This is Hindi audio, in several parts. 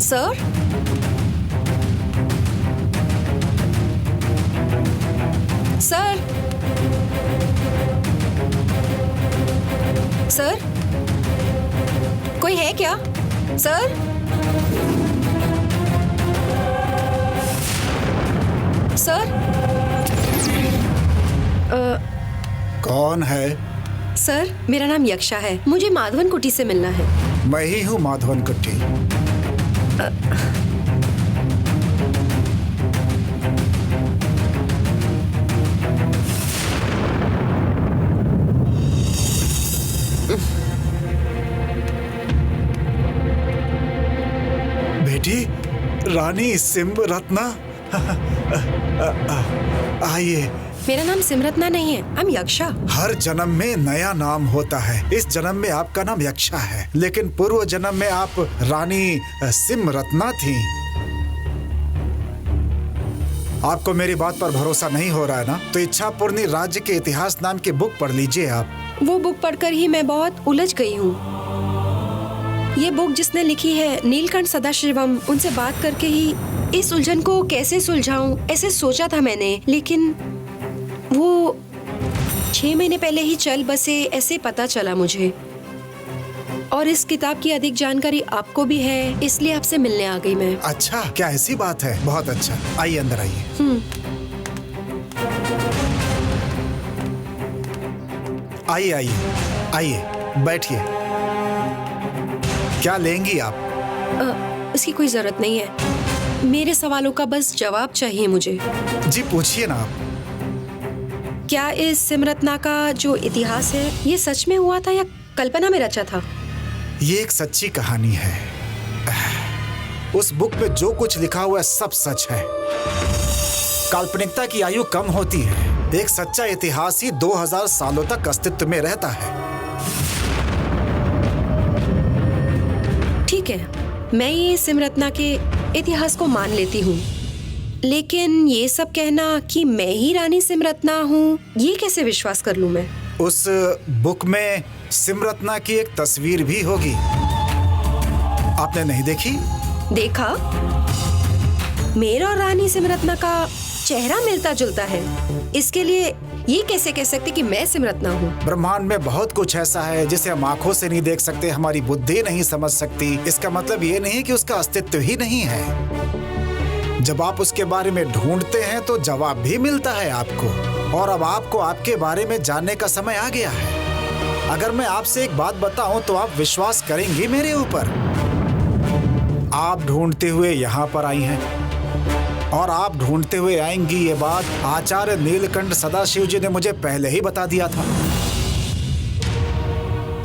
सर? सर? सर? कोई है क्या? सर? सर? कौन है? सर, मेरा नाम यक्षा है। मुझे माधवन कुटी से मिलना है। मैं ही हूँ माधवन कुटी। बेटी रानी सिमरत्ना, आइए। मेरा नाम सिमरत्ना नहीं है, I'm यक्षा। हर जन्म में नया नाम होता है। इस जन्म में आपका नाम यक्षा है, लेकिन पूर्व जन्म में आप रानी सिमरत्ना थी। आपको मेरी बात पर भरोसा नहीं हो रहा है ना? तो इच्छापुरनी राज्य के इतिहास नाम की बुक पढ़ लीजिए आप। वो बुक पढ़कर ही मैं बहुत उलझ गई हूँ। ये बुक जिसने लिखी है नीलकंठ सदाशिवम, उनसे बात करके ही इस उलझन को कैसे सुलझाऊं ऐसे सोचा था मैंने, लेकिन वो 6 महीने पहले ही चल बसे ऐसे पता चला मुझे। और इस किताब की अधिक जानकारी आपको भी है, इसलिए आपसे मिलने आ गई मैं। अच्छा, क्या ऐसी बात है? बहुत अच्छा, आइए अंदर आइए। आइए आइए आइए, बैठिए। क्या लेंगी आप? इसकी कोई जरूरत नहीं है। मेरे सवालों का बस जवाब चाहिए मुझे। जी पूछिए ना आप। क्या इस सिमरत्ना का जो इतिहास है ये सच में हुआ था या कल्पना में रचा था? ये एक सच्ची कहानी है। उस बुक में जो कुछ लिखा हुआ है सब सच है। काल्पनिकता की आयु कम होती है। एक सच्चा इतिहास ही 2000 सालों तक अस्तित्व में रहता है। ठीक है, मैं ये सिमरत्ना के इतिहास को मान लेती हूँ, लेकिन ये सब कहना कि मैं ही रानी सिमरत्ना हूँ, ये कैसे विश्वास कर लूँ मैं? उस बुक में सिमरत्ना की एक तस्वीर भी होगी। आपने नहीं देखी? देखा, मेरा और रानी सिमरत्ना का चेहरा मिलता जुलता है। इसके लिए ये कैसे कह सकते कि मैं सिमरत्ना हूँ? ब्रह्मांड में बहुत कुछ ऐसा है जिसे हम आंखों से नहीं देख सकते, हमारी बुद्धि नहीं समझ सकती। इसका मतलब ये नहीं कि उसका अस्तित्व ही नहीं है। जब आप उसके बारे में ढूंढते हैं तो जवाब भी मिलता है आपको। और अब आपको आपके बारे में जानने का समय आ गया है। अगर मैं आपसे एक बात बताऊं तो आप विश्वास करेंगी मेरे ऊपर। आप ढूंढते हुए यहाँ पर आई हैं और आप ढूंढते हुए आएंगी, ये बात आचार्य नीलकंठ सदाशिव जी ने मुझे पहले ही बता दिया था।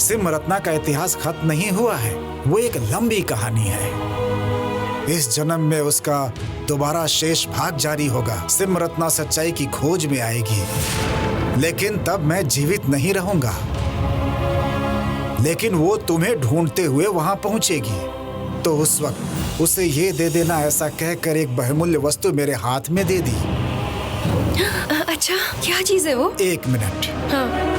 सिमरत्ना का इतिहास खत्म नहीं हुआ है, वो एक लंबी कहानी है। इस जन्म में उसका दोबारा शेष भाग जारी होगा। सिमरत्ना सच्चाई की खोज में आएगी, लेकिन तब मैं जीवित नहीं रहूंगा। लेकिन वो तुम्हें ढूंढते हुए वहां पहुंचेगी, तो उस वक्त उसे ये दे देना, ऐसा कहकर एक बहुमूल्य वस्तु मेरे हाथ में दे दी। अच्छा, क्या चीज है वो? 1 मिनट। हाँ।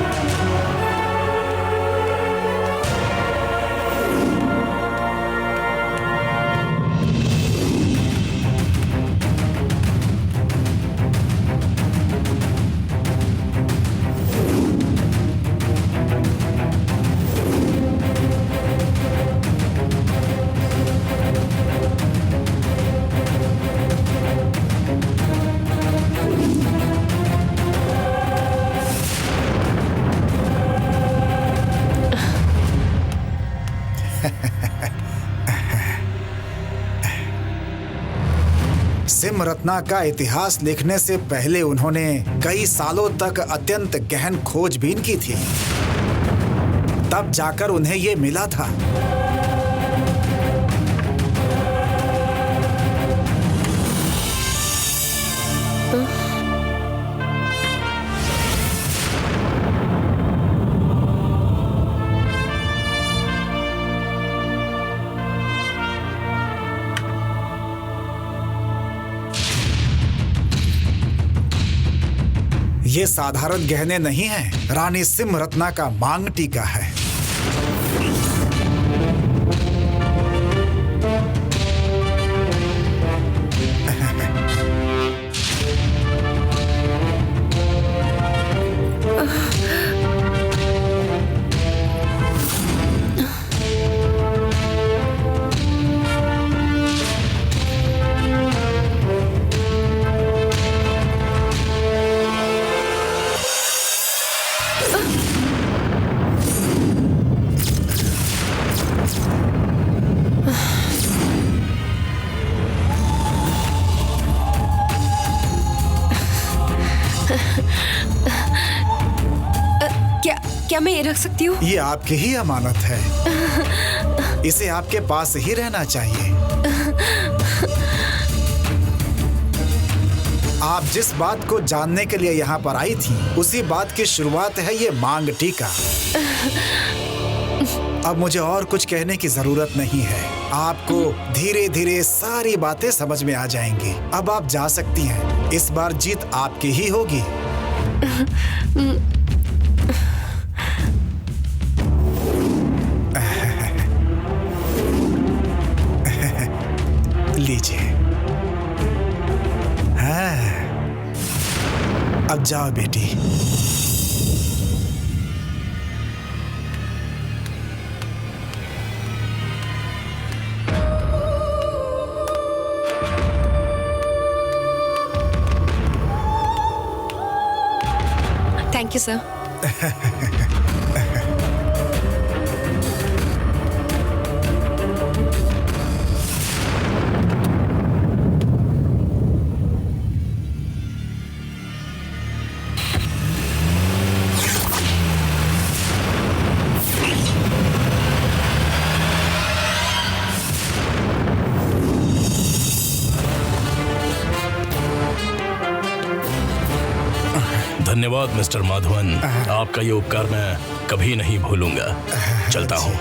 सिमरत्ना का इतिहास लिखने से पहले उन्होंने कई सालों तक अत्यंत गहन खोजबीन की थी। तब जाकर उन्हें ये मिला था। ये साधारण गहने नहीं हैं, रानी सिमरत्ना का मांग टीका है। क्या मैं ये रख सकती हूँ? ये आपकी ही अमानत है, इसे आपके पास ही रहना चाहिए। आप जिस बात को जानने के लिए यहाँ पर आई थी, उसी बात की शुरुआत है ये मांग टीका। अब मुझे और कुछ कहने की जरूरत नहीं है। आपको धीरे धीरे सारी बातें समझ में आ जाएंगी। अब आप जा सकती हैं। इस बार जीत आपकी ही होगी। लीजिए। हाँ, अब जाओ बेटी। Thank you sir. धन्यवाद मिस्टर माधवन, आपका ये उपकार मैं कभी नहीं भूलूंगा। चलता हूँ।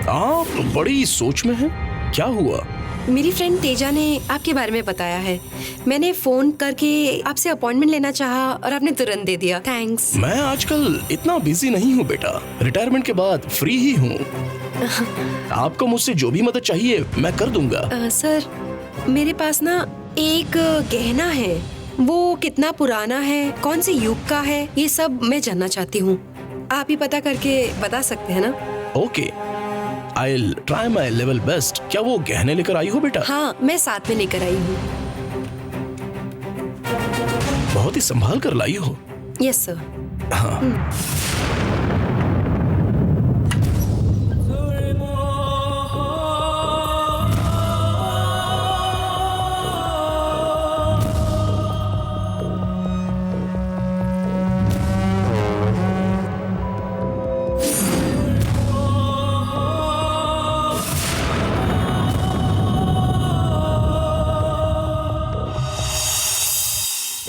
आप बड़ी सोच में हैं। क्या हुआ? मेरी फ्रेंड तेजा ने आपके बारे में बताया है। मैंने फोन करके आपसे अपॉइंटमेंट लेना चाहा और आपने तुरंत दे दिया। थैंक्स। मैं आजकल इतना बिजी नहीं हूँ बेटा, रिटायरमेंट के बाद फ्री ही हूँ। आपको मुझसे जो भी मदद चाहिए मैं कर दूंगा। सर, मेरे पास ना एक गहना है, वो कितना पुराना है, कौन से युग का है, ये सब मैं जानना चाहती हूँ। आप ही पता करके बता सकते हैं ना? Okay, I'll try my level best। क्या वो गहने लेकर आई हो बेटा? हाँ, मैं साथ में लेकर आई हूँ। बहुत ही संभाल कर लाई हो। Yes sir. हाँ।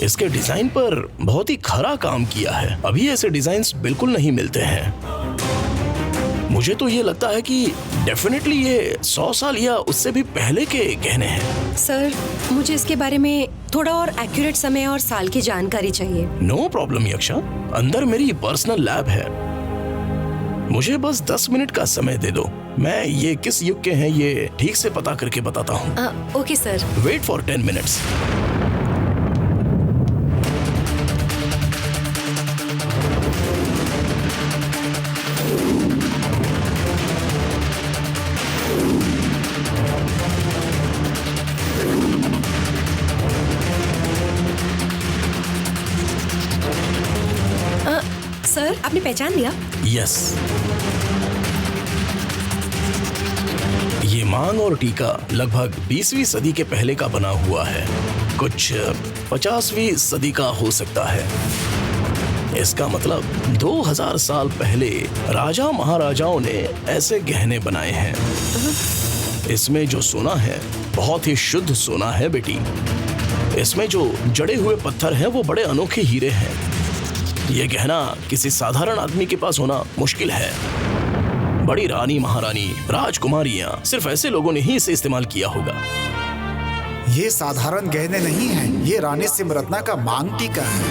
इसके डिजाइन पर बहुत ही खरा काम किया है। अभी ऐसे डिजाइन्स बिल्कुल नहीं मिलते हैं। मुझे तो ये लगता है कि डेफिनेटली ये 100 साल या उससे भी पहले के गहने हैं। सर, मुझे इसके बारे में थोड़ा और एक्यूरेट समय और साल की जानकारी चाहिए। नो प्रॉब्लम यक्षा, अंदर मेरी पर्सनल लैब है, मुझे बस 10 मिनट का समय दे दो। मैं ये किस युग के हैं ये ठीक से पता करके बताता हूँ। Okay sir. Wait for 10 minutes. Sir, आपने पहचान लिया? यस, ये मांग और टीका लगभग 20वीं सदी के पहले का बना हुआ है, कुछ 50वीं सदी का हो सकता है। इसका मतलब 2000 साल पहले राजा महाराजाओं ने ऐसे गहने बनाए हैं। इसमें जो सोना है बहुत ही शुद्ध सोना है बेटी। इसमें जो जड़े हुए पत्थर हैं वो बड़े अनोखे हीरे हैं। ये गहना किसी साधारण आदमी के पास होना मुश्किल है। बड़ी रानी, महारानी, राजकुमारियां, सिर्फ ऐसे लोगों ने ही इसे इस्तेमाल किया होगा। ये साधारण गहने नहीं हैं, ये रानी सिमरत्ना का मांग टीका है।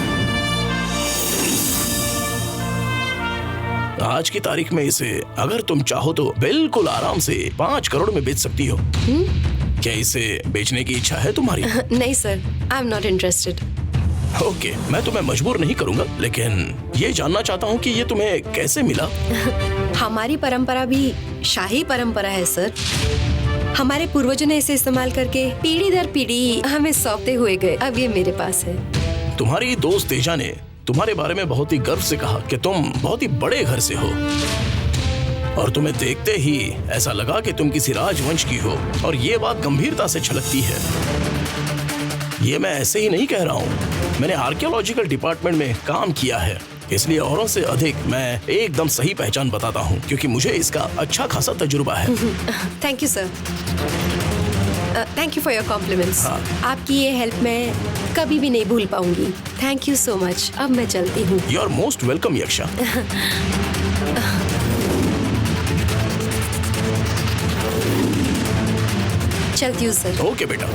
आज की तारीख में इसे अगर तुम चाहो तो बिल्कुल आराम से 5 करोड़ में बेच सकती हो। क्या इसे बेचने की इच्छा है तुम्हारी? नहीं sir, I am not interested. Okay, मैं तुम्हें मजबूर नहीं करूंगा, लेकिन ये जानना चाहता हूँ कि ये तुम्हें कैसे मिला? हमारी परंपरा भी शाही परंपरा है सर। हमारे पूर्वजों ने इसे इस्तेमाल करके पीढ़ी दर पीढ़ी हमें सौंपते हुए गए। अब ये मेरे पास है। तुम्हारी दोस्त तेजा ने तुम्हारे बारे में बहुत ही गर्व से कहा कि तुम बहुत ही बड़े घर से हो, और तुम्हें देखते ही ऐसा लगा कि तुम किसी राजवंश की हो, और ये बात गंभीरता से छलकती है। ये मैं ऐसे ही नहीं कह रहा हूँ, मैंने आर्कियोलॉजिकल डिपार्टमेंट में काम किया है, इसलिए औरों से अधिक मैं एकदम सही पहचान बताता हूँ, क्योंकि मुझे इसका अच्छा खासा तजुर्बा है। Thank you sir. Thank you for your compliments. आपकी ये हेल्प मैं कभी भी नहीं भूल पाऊंगी। Thank you so much. अब मैं चलती हूँ। You are most welcome Yaksha. चलती हूँ सर। ओके बेटा।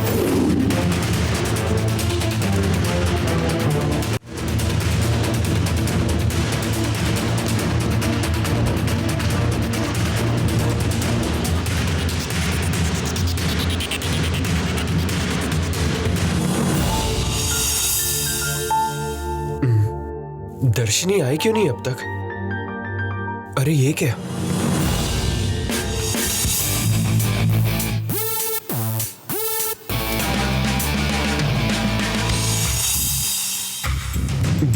दर्शनी आई क्यों नहीं अब तक? अरे ये क्या?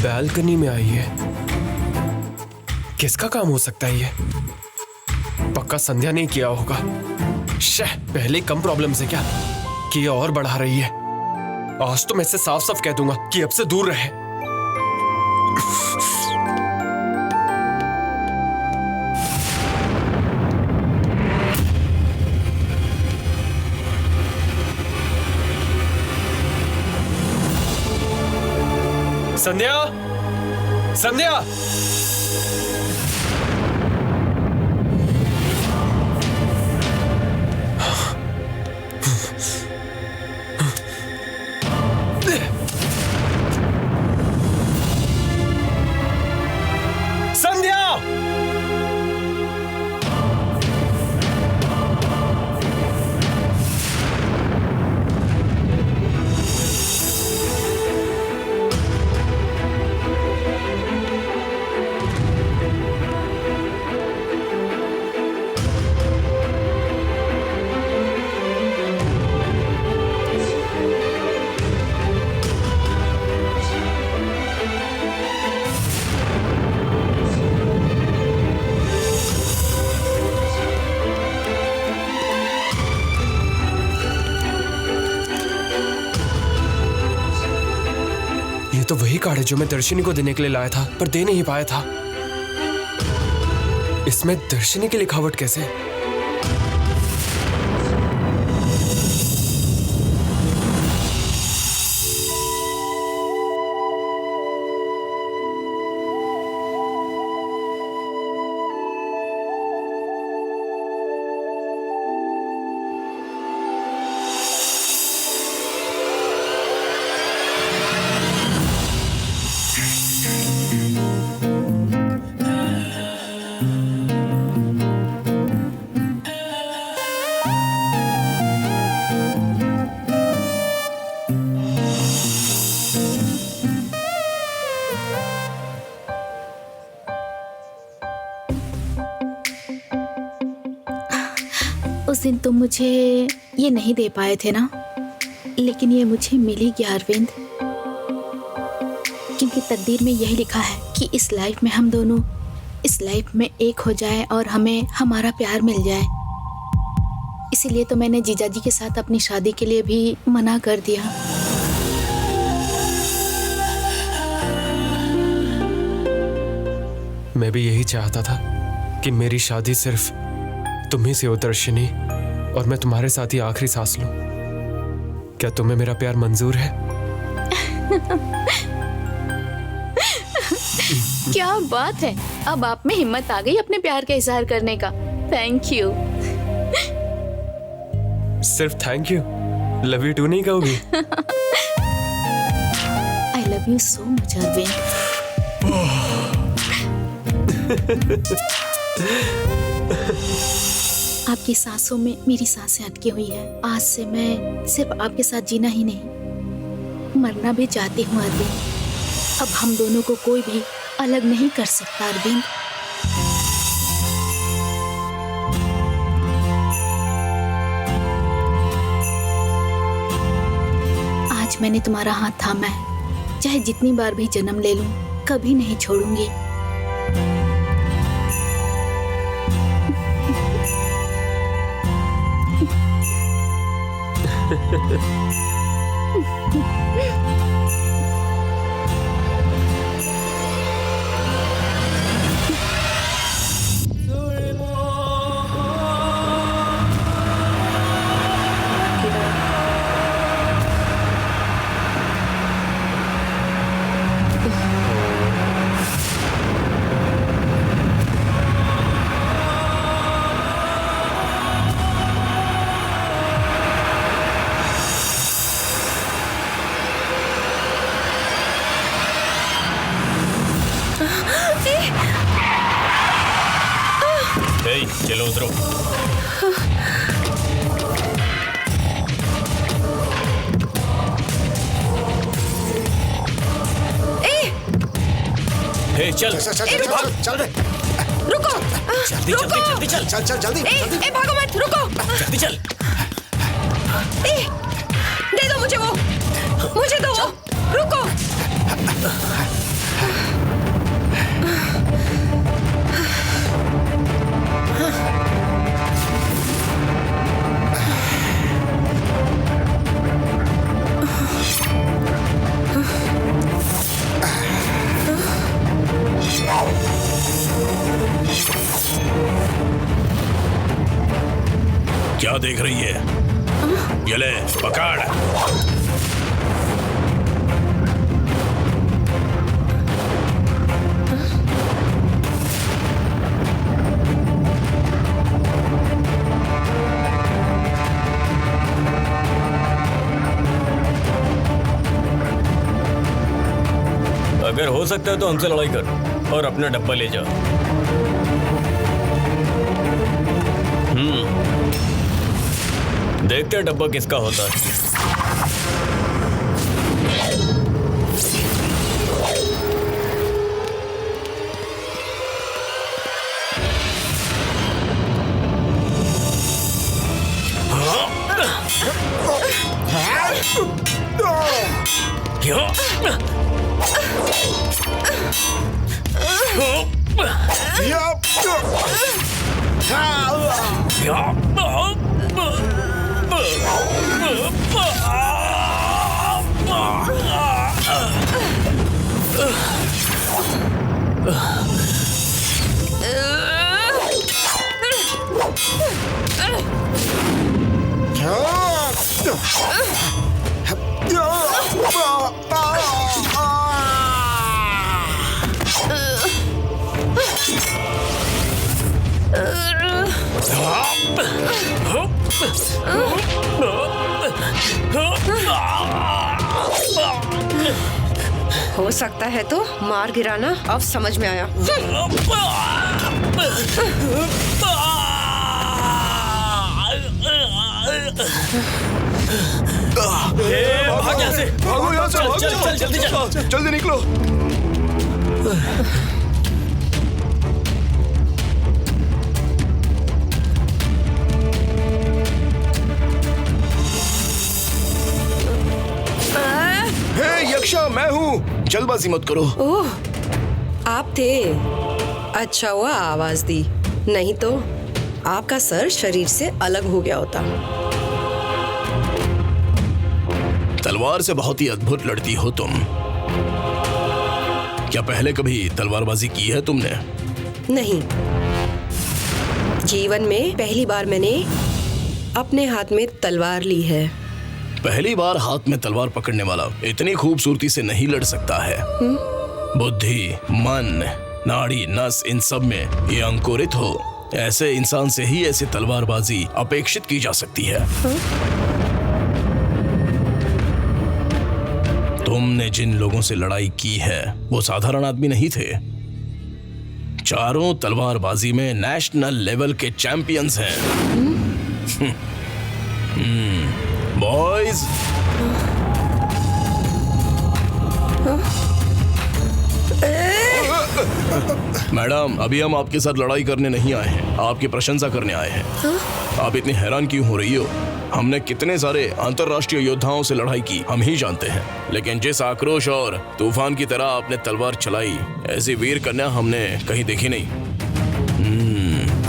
बालकनी में आई है। किसका काम हो सकता है ये? पक्का संध्या नहीं किया होगा। पहले कम प्रॉब्लम से क्या कि ये और बढ़ा रही है। आज तो मैं इसे साफ साफ कह दूंगा कि अब से दूर रहे। संध्या, संध्या, संध्या। तो वही कार्ड है जो मैं दर्शिनी को देने के लिए लाया था, पर दे नहीं पाया था। इसमें दर्शिनी की लिखावट कैसे? उस दिन तुम मुझे ये नहीं दे पाए थे ना, लेकिन ये मुझे मिली गया अरविंद, क्योंकि तकदीर में यही लिखा है कि इस लाइफ में हम दोनों इस लाइफ में एक हो जाए और हमें हमारा प्यार मिल जाए। इसीलिए तो मैंने जीजाजी के साथ अपनी शादी के लिए भी मना कर दिया। मैं भी यही चाहता था कि मेरी शादी सिर्फ तुम्ही से हो दर्शनी, और मैं तुम्हारे साथ ही आखिरी सांस लूं। क्या तुम्हें मेरा प्यार मंजूर है? क्या बात है, अब आप में हिम्मत आ गई अपने प्यार का इजहार करने का। Thank you. सिर्फ thank you, love you too नहीं कहोगी? I love you so much Arvind. आपकी सांसों में मेरी सांसें अटकी हुई है। आज से मैं सिर्फ आपके साथ जीना ही नहीं, मरना भी चाहती हूँ अरविंद। अब हम दोनों को कोई भी अलग नहीं कर सकता अरविंद। आज मैंने तुम्हारा हाथ थामा है, चाहे जितनी बार भी जन्म ले लूं, कभी नहीं छोड़ूंगी। चलो उतरो। ए, चल चल चल चल चल रे, रुको, जल्दी रुको। जल्दी जल्दी चल चल चल जल्दी जल्दी। भागो मत, रुको। जल्दी चल। दे दो मुझे वो, मुझे दो वो, रुको। क्या देख रही है? ये ले, पकड़। अगर हो सकता है तो हमसे लड़ाई कर और अपना डब्बा ले जा। देखते हैं डब्बा किसका होता है। हो सकता है तो मार गिराना अब समझ में आया। भाग यहाँ से, भागो यहाँ से, चल चल चल जल्दी चल। जल्दी निकलो। जल्दबाजी मत करो। ओह, आप थे। अच्छा हुआ आवाज दी, नहीं तो आपका सर शरीर से अलग हो गया होता। तलवार से बहुत ही अद्भुत लड़ती हो तुम। क्या पहले कभी तलवारबाजी की है तुमने? नहीं, जीवन में पहली बार मैंने अपने हाथ में तलवार ली है। पहली बार हाथ में तलवार पकड़ने वाला इतनी खूबसूरती से नहीं लड़ सकता है। बुद्धि, मन, नाड़ी, नस, इन सब में ये अंकुरित हो, ऐसे इंसान से ही ऐसी तलवारबाजी अपेक्षित की जा सकती है। तुमने जिन लोगों से लड़ाई की है वो साधारण आदमी नहीं थे। चारों तलवारबाजी में नेशनल लेवल के चैंपियंस हैं। बॉयज, मैडम, अभी हम आपके साथ लड़ाई करने नहीं आए हैं, आपकी प्रशंसा करने आए हैं। आप इतनी हैरान क्यों हो रही हो? हमने कितने सारे अंतरराष्ट्रीय योद्धाओं से लड़ाई की हम ही जानते हैं, लेकिन जिस आक्रोश और तूफान की तरह आपने तलवार चलाई, ऐसी वीर कन्या हमने कहीं देखी नहीं।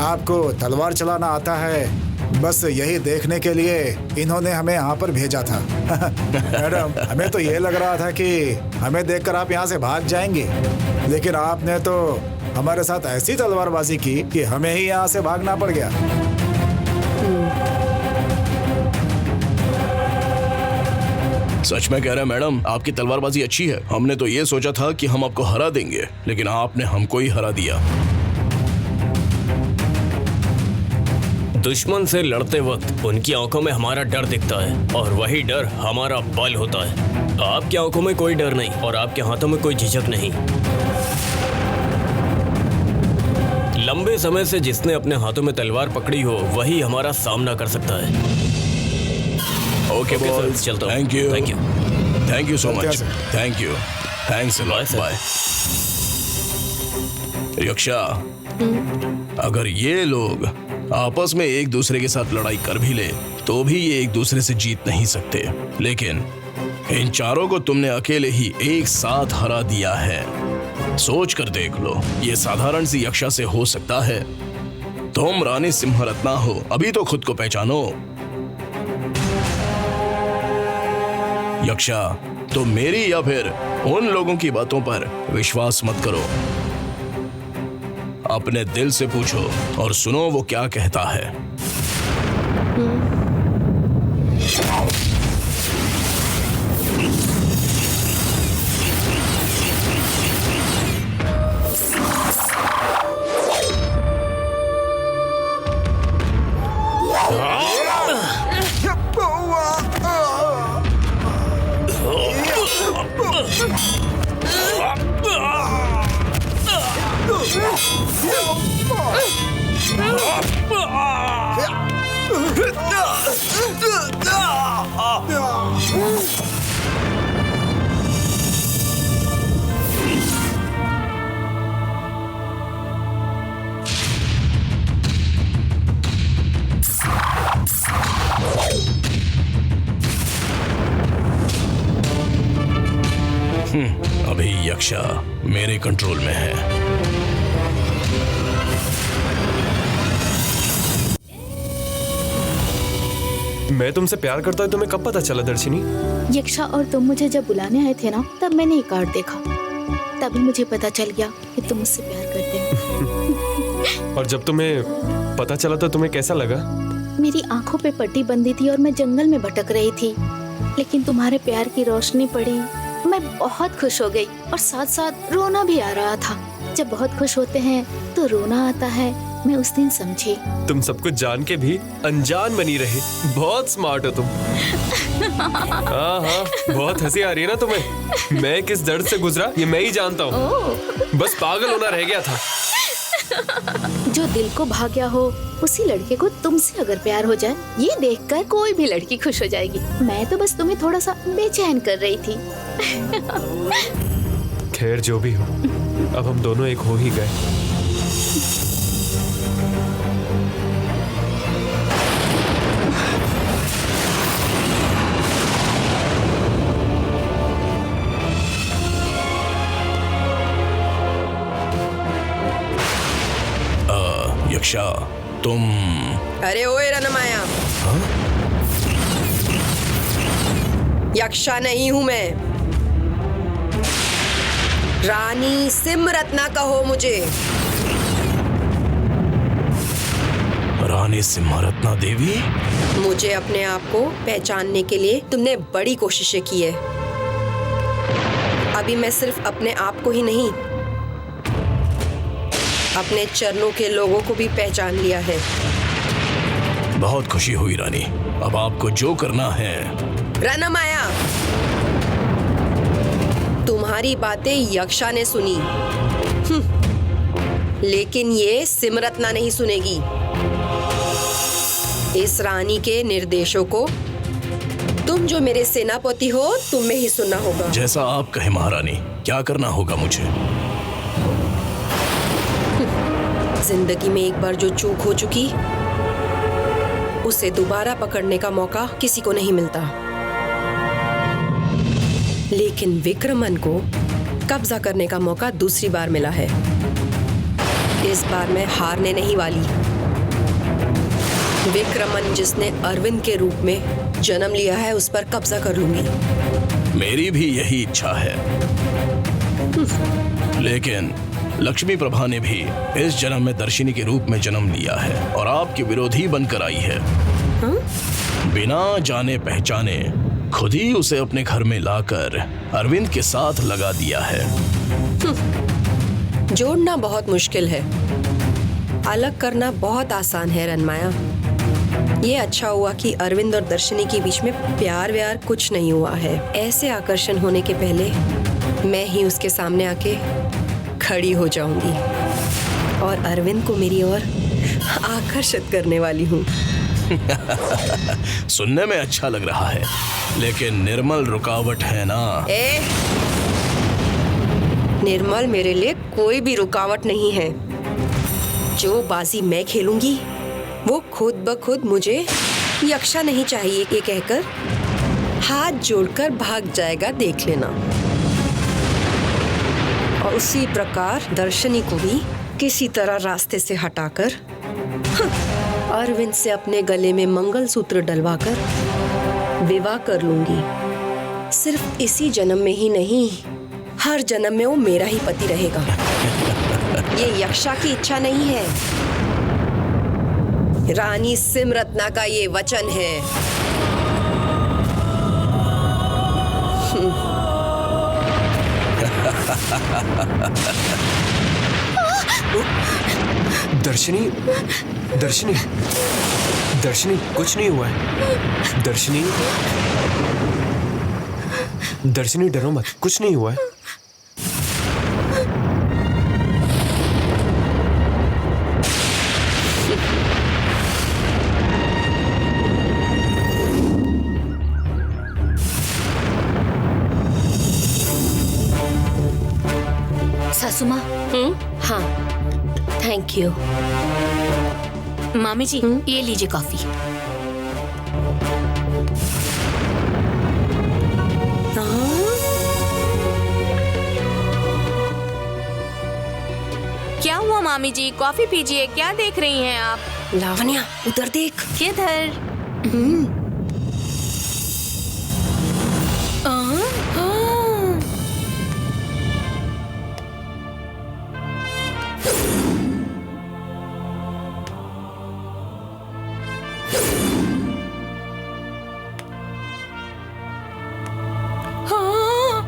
आपको तलवार चलाना आता है, बस यही देखने के लिए इन्होंने हमें यहाँ पर भेजा था। मैडम, हमें तो ये लग रहा था कि हमें देखकर आप यहाँ से भाग जाएंगे, लेकिन आपने तो हमारे साथ ऐसी तलवारबाजी की कि हमें ही यहाँ से भागना पड़ गया। सच में कह रहे हैं मैडम, आपकी तलवारबाजी अच्छी है। हमने तो ये सोचा था कि हम आपको हरा देंगे, लेकिन आपने हमको ही हरा दिया। दुश्मन से लड़ते वक्त उनकी आंखों में हमारा डर दिखता है और वही डर हमारा बल होता है। आपकी आंखों में कोई डर नहीं और आपके हाथों में कोई झिझक नहीं। लंबे समय से जिसने अपने हाथों में तलवार पकड़ी हो वही हमारा सामना कर सकता है। ओके सर, चलता हूं। Thank you, thank you, thank you so चलते हैं, much, sir. Thank you, thanks a lot, sir. Bye. Yaksha, अगर ये लोग आपस में एक दूसरे के साथ लड़ाई कर भी ले तो भी ये एक दूसरे से जीत नहीं सकते, लेकिन इन चारों को तुमने अकेले ही एक साथ हरा दिया है। सोच कर देख लो, ये साधारण सी यक्षा से हो सकता है? तुम रानी सिंहरत्ना हो, अभी तो खुद को पहचानो। यक्षा, तुम मेरी या फिर उन लोगों की बातों पर विश्वास मत करो। अपने दिल से पूछो और सुनो वो क्या कहता है। अभी यक्षा मेरे कंट्रोल में है। मैं तुमसे प्यार करता हूँ, तुम्हें कब पता चला दर्शिनी? यक्षा और तुम मुझे जब बुलाने आए थे ना, तब मैंने ये कार्ड देखा, तभी मुझे पता चल गया कि तुम मुझसे प्यार करते हो। और जब तुम्हें पता चला तो तुम्हें कैसा लगा? मेरी आंखों पे पट्टी बंधी थी और मैं जंगल में भटक रही थी, लेकिन तुम्हारे प्यार की रोशनी पड़ी, मैं बहुत खुश हो गई और साथ साथ रोना भी आ रहा था। जब बहुत खुश होते हैं तो रोना आता है, मैं उस दिन समझी। तुम सब कुछ जान के भी अनजान बनी रही। बहुत स्मार्ट हो तुम। हाँ हाँ, बहुत हंसी आ रही है ना तुम्हें? मैं किस दर्द से गुजरा ये मैं ही जानता हूँ। बस पागल होना रह गया था। जो दिल को भा गया हो उसी लड़के को तुमसे अगर प्यार हो जाए, ये देखकर कोई भी लड़की खुश हो जाएगी। मैं तो बस तुम्हें थोड़ा सा बेचैन कर रही थी। खैर जो भी हो, अब हम दोनों एक हो ही गए। यक्षा, तुम अरे ओए रनमाया, यक्षा नहीं हूं मैं। रानी सिमरत्ना कहो मुझे। रानी सिमरत्ना देवी? मुझे अपने आप को पहचानने के लिए तुमने बड़ी कोशिशें की है। अभी मैं सिर्फ अपने आप को ही नहीं, अपने चरणों के लोगों को भी पहचान लिया है। बहुत खुशी हुई रानी। अब आपको जो करना है। रनमाया, तुम्हारी बातें यक्षा ने सुनी, लेकिन ये सिमरत्ना नहीं सुनेगी। इस रानी के निर्देशों को तुम जो मेरे सेनापति हो, तुम्हें ही सुनना होगा। जैसा आप कहे महारानी। क्या करना होगा मुझे? जिंदगी में एक बार जो चूक हो चुकी, उसे दोबारा पकड़ने का मौका किसी को नहीं मिलता। लेकिन विक्रमन को कब्जा करने का मौका दूसरी बार मिला है। इस बार मैं हारने नहीं वाली। विक्रमन जिसने अरविंद के रूप में जन्म लिया है, उस पर कब्जा कर लूंगी। मेरी भी यही इच्छा है। लेकिन लक्ष्मी प्रभा ने भी इस जन्म में दर्शिनी के रूप में जन्म लिया है और आपकी विरोधी बनकर आई है। बिना जाने पहचाने खुद ही उसे अपने घर में लाकर अरविंद के साथ लगा दिया है। जोड़ना बहुत मुश्किल है, अलग करना बहुत आसान है रनमाया। ये अच्छा हुआ कि अरविंद और दर्शनी के बीच में प्यार व्यार कुछ नहीं हुआ है। ऐसे आकर्षण होने के पहले मैं ही उसके सामने आके खड़ी हो जाऊंगी और अरविंद को मेरी ओर आकर्षित करने वाली हूँ। सुनने में अच्छा लग रहा है, लेकिन निर्मल रुकावट है ना। निर्मल मेरे लिए कोई भी रुकावट नहीं है। जो बाजी मैं खेलूंगी वो खुद ब खुद मुझे यक्षा नहीं चाहिए ये कहकर हाथ जोड़कर भाग जाएगा, देख लेना। और उसी प्रकार दर्शनी को भी किसी तरह रास्ते से हटाकर अरविंद से अपने गले में मंगलसूत्र डलवाकर विवाह कर लूंगी। सिर्फ इसी जन्म में ही नहीं, हर जन्म में वो मेरा ही पति रहेगा। ये यक्षा की इच्छा नहीं है, रानी सिमरत्ना का ये वचन है। दर्शनी, दर्शनी, दर्शनी, कुछ नहीं हुआ है। दर्शनी, दर्शनी डरो मत, कुछ नहीं हुआ है। सासू माँ। हाँ, थैंक यू। मामी जी, ये लीजिए कॉफी। क्या हुआ मामी जी? कॉफी पीजिए। क्या देख रही हैं आप? लावण्या, उधर देख। किधर?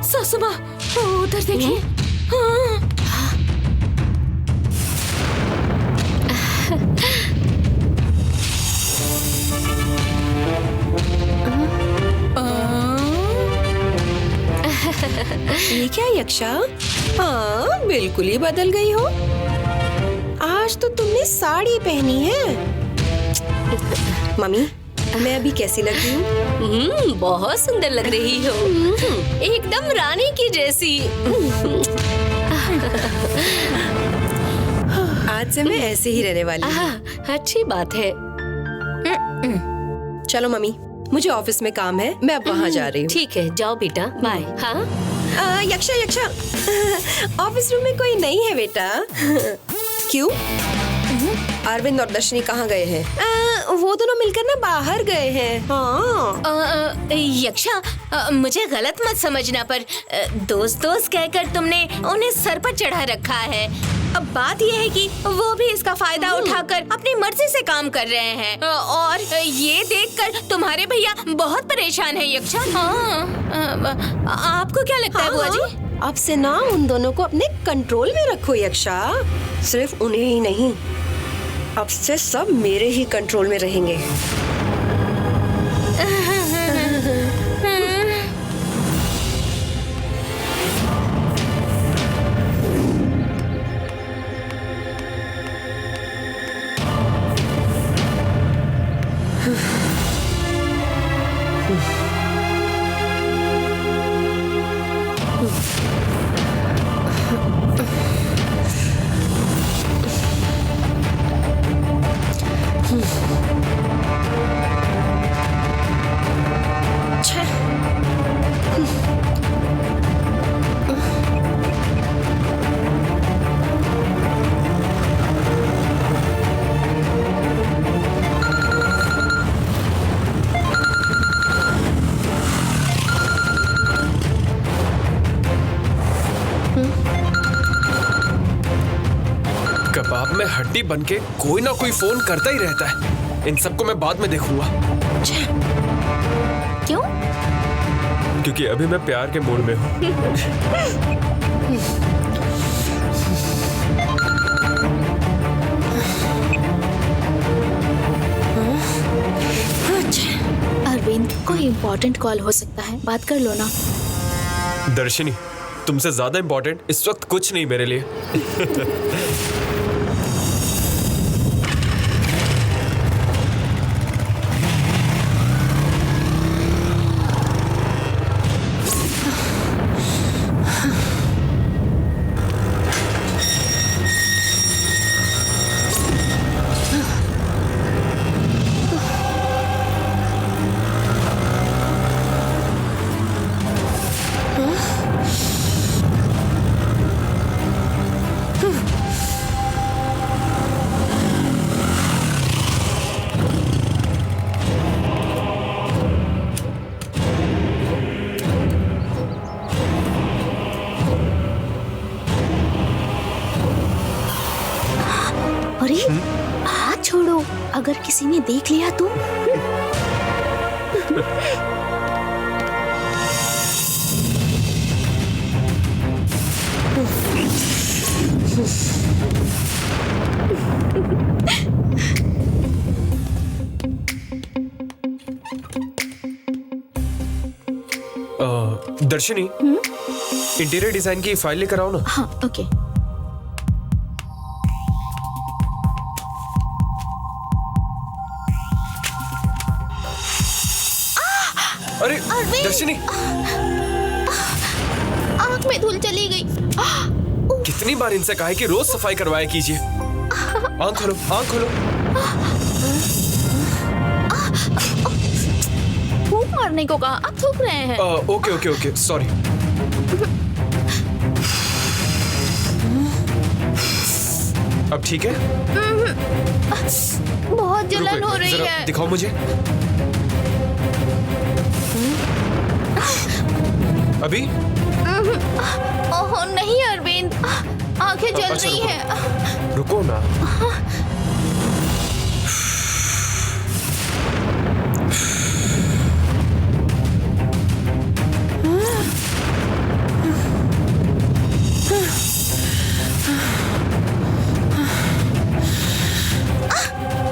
सासू माँ, उधर देखिए। ये क्या यक्षा? हाँ, बिल्कुल ही बदल गई हो। आज तो तुमने साड़ी पहनी है। मम्मी, मैं अभी कैसी लग रही हूँ? बहुत सुंदर लग रही हो, एकदम रानी की जैसी। आज से मैं ऐसे ही रहने वाली हूँ। अच्छी बात है। चलो मम्मी, मुझे ऑफिस में काम है, मैं अब वहाँ जा रही हूँ। ठीक है, जाओ बेटा, बाय। हाँ, यक्षा, यक्षा, ऑफिस रूम में कोई नहीं है बेटा। क्यों? अरविंद और दर्शनी कहाँ गए हैं? वो दोनों मिलकर ना बाहर गए हैं। हाँ। यक्षा, मुझे गलत मत समझना, पर दोस्त दोस्त कहकर तुमने उन्हें सर पर चढ़ा रखा है। अब बात यह है कि वो भी इसका फायदा उठाकर अपनी मर्जी से काम कर रहे हैं, और ये देखकर तुम्हारे भैया बहुत परेशान है यक्षा। हाँ, आपको क्या लगता है बुआ जी? अब से ना उन दोनों को अपने कंट्रोल में रखो यक्षा। सिर्फ उन्हें ही नहीं, अब से सब मेरे ही कंट्रोल में रहेंगे। कबाब में हड्डी बनके कोई ना कोई फोन करता ही रहता है। इन सबको मैं बाद में देखूंगा। क्यों? क्योंकि अभी मैं प्यार के मूड में हूँ। अरविंद, कोई इम्पोर्टेंट कॉल हो सकता है, बात कर लो ना। दर्शनी, तुमसे ज्यादा इम्पोर्टेंट इस वक्त कुछ नहीं मेरे लिए। अरे हाथ छोड़ो, अगर किसी ने देख लिया तो। दर्शनी, इंटीरियर डिजाइन की फाइल लेकर आओ ना। हाँ, ओके। अरे दर्शनी, आँख में धूल चली गई। कितनी बार इनसे कहा है कि रोज सफाई करवाया कीजिए। आँख खोलो, आँख खोलो। फूंक मारने को कहा, आप थूक रहे हैं। Okay okay okay, sorry. अब ठीक है? बहुत जलन हो रही जरा है। दिखाओ मुझे। अभी? ओह नहीं अरविंद, आंखें जल अच्छा, रही हैं। रुको ना।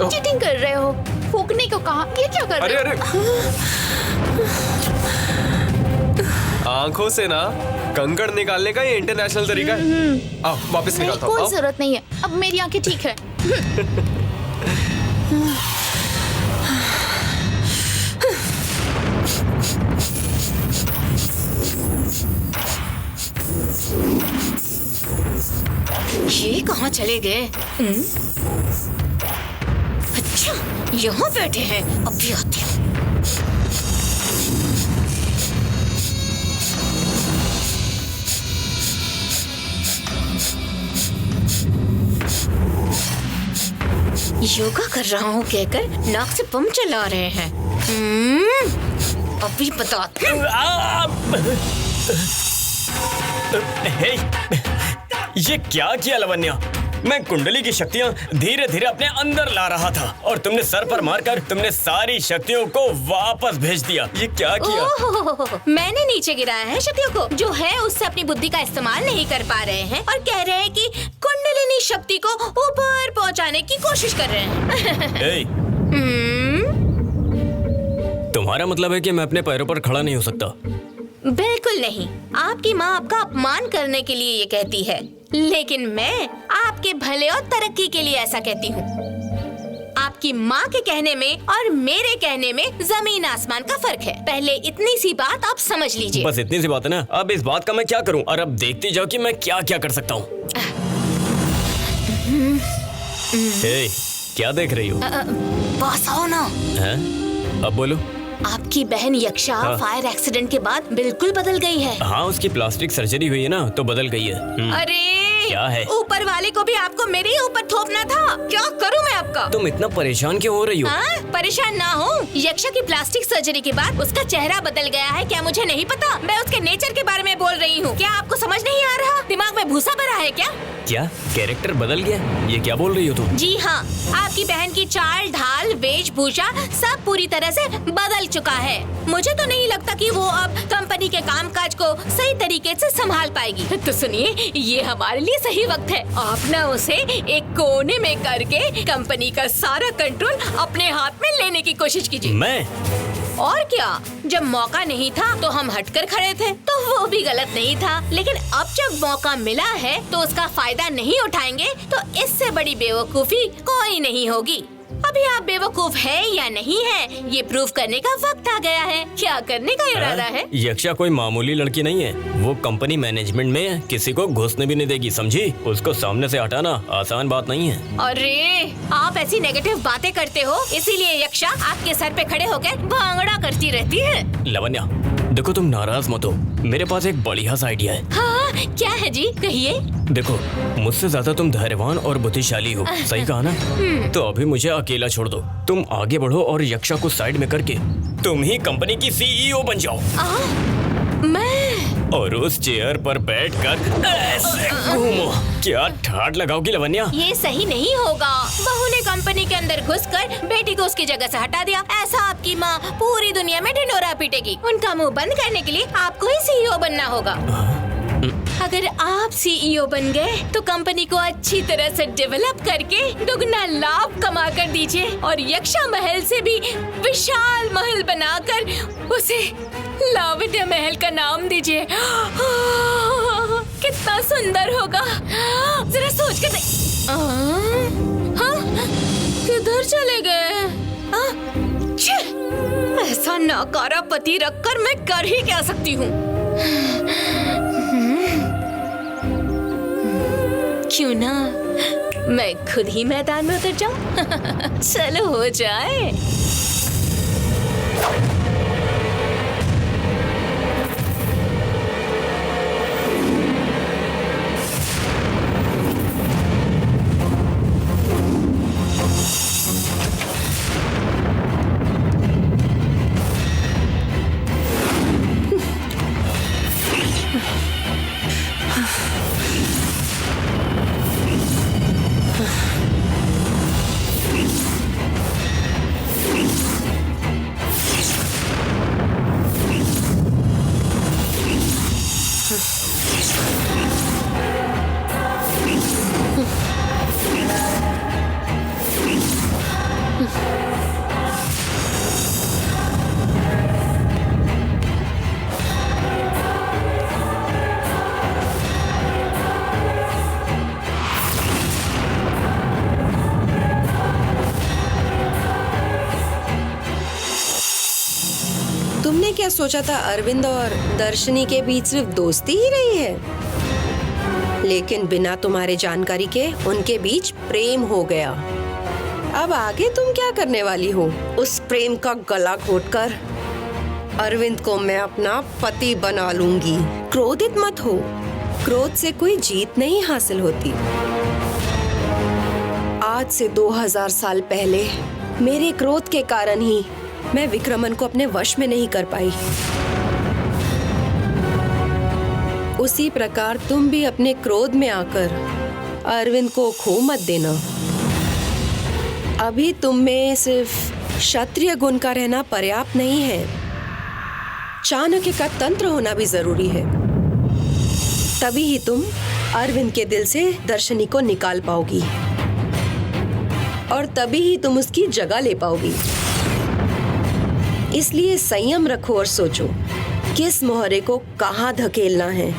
चीटिंग कर रहे हो, फूकने को कहा, ये क्या कर अरे रहे हो? अरे आंखों से ना कंकड़ निकालने का ये इंटरनेशनल तरीका है। आओ वापस नहीं, निकालता हूँ। कोई आओ। जरूरत नहीं है, अब मेरी आंखें ठीक है। ये कहाँ चले गए? अच्छा, यहाँ बैठे हैं, अभी आती हूँ। योगा कर रहा हूँ कहकर नाक से पंप चला रहे हैं। अभी बताते हैं। हे, ये क्या किया लावण्या? मैं कुंडली की शक्तियाँ धीरे धीरे अपने अंदर ला रहा था और तुमने सर पर मारकर तुमने सारी शक्तियों को वापस भेज दिया। ये क्या किया? ओह, मैंने नीचे गिराया है शक्तियों को। जो है उससे अपनी बुद्धि का इस्तेमाल नहीं कर पा रहे हैं और कह रहे हैं कि कुंडलिनी शक्ति को ऊपर पहुंचाने की कोशिश कर रहे हैं। हे, तुम्हारा मतलब है कि मैं अपने पैरों पर खड़ा नहीं हो सकता? बिल्कुल नहीं। आपकी माँ आपका अपमान करने के लिए ये कहती है, लेकिन मैं आपके भले और तरक्की के लिए ऐसा कहती हूँ। आपकी माँ के कहने में और मेरे कहने में जमीन आसमान का फर्क है। पहले इतनी सी बात आप समझ लीजिए। बस इतनी सी बात है ना? अब इस बात का मैं क्या करूँ? और अब देखती जाओ कि मैं क्या क्या कर सकता हूँ। हे, क्या देख रही हो? बस आओ ना। हैं? अब बोलो। आपकी बहन यक्षा फायर एक्सीडेंट के बाद बिल्कुल बदल गई है। हाँ, उसकी प्लास्टिक सर्जरी हुई है ना, तो बदल गई है। अरे क्या है? ऊपर वाले को भी आपको मेरे ही ऊपर थोपना था। क्या करूं मैं आपका? तुम इतना परेशान क्यों हो रही हो? हाँ, परेशान ना हो। यक्षा की प्लास्टिक सर्जरी के बाद उसका चेहरा बदल गया है। क्या मुझे नहीं पता? मैं उसके नेचर के बारे में बोल रही हूँ। क्या आपको समझ नहीं आ रहा? दिमाग में भूसा भरा है क्या? क्या कैरेक्टर बदल गया? ये क्या बोल रही हो तुम? जी हाँ, आपकी बहन की चाल ढाल वेशभूषा सब पूरी तरह से बदल चुका है। मुझे तो नहीं लगता कि वो अब कंपनी के कामकाज को सही तरीके से संभाल पाएगी। तो सुनिए, ये हमारे लिए सही वक्त है। आप ना उसे एक कोने में करके कंपनी का सारा कंट्रोल अपने हाथ में लेने की कोशिश कीजिए। मैं? और क्या, जब मौका नहीं था तो हम हटकर खड़े थे, तो वो भी गलत नहीं था। लेकिन अब जब मौका मिला है तो उसका फायदा नहीं उठाएंगे तो इससे बड़ी बेवकूफी कोई नहीं होगी। अभी आप बेवकूफ है या नहीं है, ये प्रूव करने का वक्त आ गया है। क्या करने का इरादा है? यक्षा कोई मामूली लड़की नहीं है। वो कंपनी मैनेजमेंट में है, किसी को घुसने भी नहीं देगी, समझी? उसको सामने से हटाना आसान बात नहीं है। अरे, आप ऐसी नेगेटिव बातें करते हो, इसीलिए यक्षा आपके सर पे खड़े होकर भांगड़ा करती रहती है। लावण्या, देखो तुम नाराज मत हो, मेरे पास एक बढ़िया सा आइडिया है। हाँ, क्या है जी? कहिए। देखो, मुझसे ज्यादा तुम धैर्यवान और बुद्धिशाली हो, सही कहा ना? तो अभी मुझे अकेला छोड़ दो। तुम आगे बढ़ो और यक्षा को साइड में करके तुम ही कंपनी की सीईओ बन जाओ। मैं? और उस चेयर पर बैठकर ऐसे घूमो। क्या ठाट लगाओगी लावण्या? ये सही नहीं होगा। बहू ने कंपनी के अंदर घुसकर बेटी को उसकी जगह से हटा दिया। ऐसा आपकी माँ पूरी दुनिया में ढिंढोरा पीटेगी। उनका मुंह बंद करने के लिए आपको ही सीईओ बनना होगा। अगर आप सीईओ बन गए तो कंपनी को अच्छी तरह से डेवलप करके दुगना लाभ कमा कर दीजिए और यक्षा महल से भी विशाल महल बनाकर उसे लावण्य महल का नाम दीजिए। कितना सुंदर होगा, जरा सोच के किधर चले गए? ऐसा नाकारा पति रखकर मैं कर ही क्या सकती हूँ? क्यों ना मैं खुद ही मैदान में उतर जाऊं? चलो हो जाए। तुमने क्या सोचा था अरविंद और दर्शनी के बीच सिर्फ दोस्ती ही रही है, लेकिन बिना तुम्हारे जानकारी के उनके बीच प्रेम हो गया। अब आगे तुम क्या करने वाली हो? उस प्रेम का गला घोटकर अरविंद को मैं अपना पति बना लूंगी। क्रोधित मत हो, क्रोध से कोई जीत नहीं हासिल होती। आज से 2000 साल पहले मेरे क्रोध के कारण ही मैं विक्रमन को अपने वश में नहीं कर पाई। उसी प्रकार तुम भी अपने क्रोध में आकर अरविंद को खो मत देना। अभी तुम में सिर्फ क्षत्रिय गुण का रहना पर्याप्त नहीं है, चाणक्य का तंत्र होना भी जरूरी है। तभी ही तुम अरविंद के दिल से दर्शनी को निकाल पाओगी और तभी ही तुम उसकी जगह ले पाओगी। इसलिए संयम रखो और सोचो किस मोहरे को कहाँ धकेलना है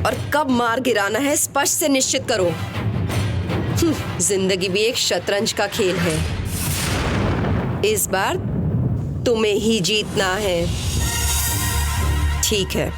और कब मार गिराना है, स्पष्ट से निश्चित करो। जिंदगी भी एक शतरंज का खेल है, इस बार तुम्हें ही जीतना है। ठीक है।